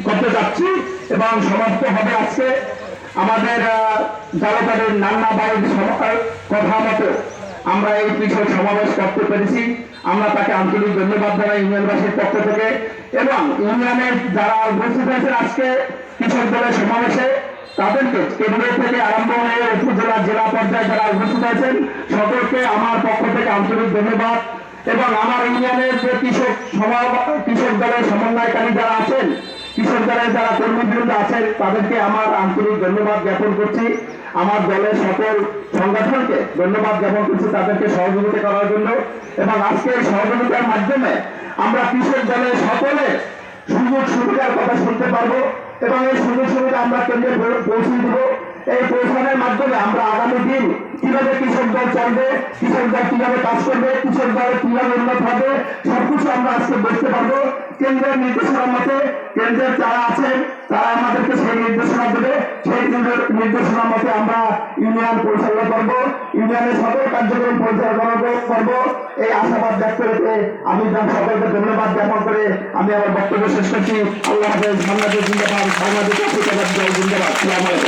করতে যাচ্ছি এবং সমাপ্ত হবে আজকে আমাদের জালাপাড়ের নান্না ভাইয়ের কথা মতো আমরা এই কৃষক সমাবেশ করতে পেরেছি। আমরা তাকে আন্তরিক ধন্যবাদ জানাই ইউনিয়নবাসীর পক্ষ থেকে এবং ইউনিয়নের যারা উপস্থিত হয়েছেন আজকে কৃষক দলের সমাবেশে তাদেরকে কেন্দ্র থেকে আরম্ভ হয়ে উপজেলা জেলা পর্যায়ে যারা উপস্থিত আছেন সকলকে আমার পক্ষ থেকে আন্তরিক ধন্যবাদ এবং আমার ইউনিয়নের যে কৃষক দলের সমন্বয়কারী যারা আছেন, কৃষক দলের যারা কর্মীবৃন্দ আছেন তাদেরকে আমার আন্তরিক ধন্যবাদ জ্ঞাপন করছি। আমার দলের সকল সংগঠনকে ধন্যবাদ জ্ঞাপন করছি তাদেরকে সহযোগিতা করার জন্য এবং আজকের সহযোগিতার মাধ্যমে আমরা কৃষক দলের সকলের সুযোগ সুবিধার কথা শুনতে পারবো এবং এই সুযোগ সুবিধা আমরা কেন্দ্রে পৌঁছে দিব। এই পৌঁছানোর মাধ্যমে আমরা আগামী দিন কিভাবে কৃষক দল চলবে, কৃষক দল কিভাবে কাজ করবে, কৃষক দল কিভাবে উন্নত হবে সবকিছু আমরা আজকে বুঝতে পারবো। কেন্দ্রের নির্দেশনা মতে কেন্দ্রের যারা আছেন তারা আমাদেরকে সেই নির্দেশনা দেবে, সেই নির্দেশনা মতে আমরা ইউনিয়ন পরিচালনা করবো, ইউনিয়নের সকল কার্যক্রম পরিচালনা করবো এই আশাবাদ ব্যক্ত রেখে আমি সকলকে ধন্যবাদ জ্ঞাপন করে আমি আমার বক্তব্য শেষ করছি। আল্লাহ হাফেজ। বাংলাদেশ জিন্দাবাদ। বাংলাদেশ জিন্দাবাদ।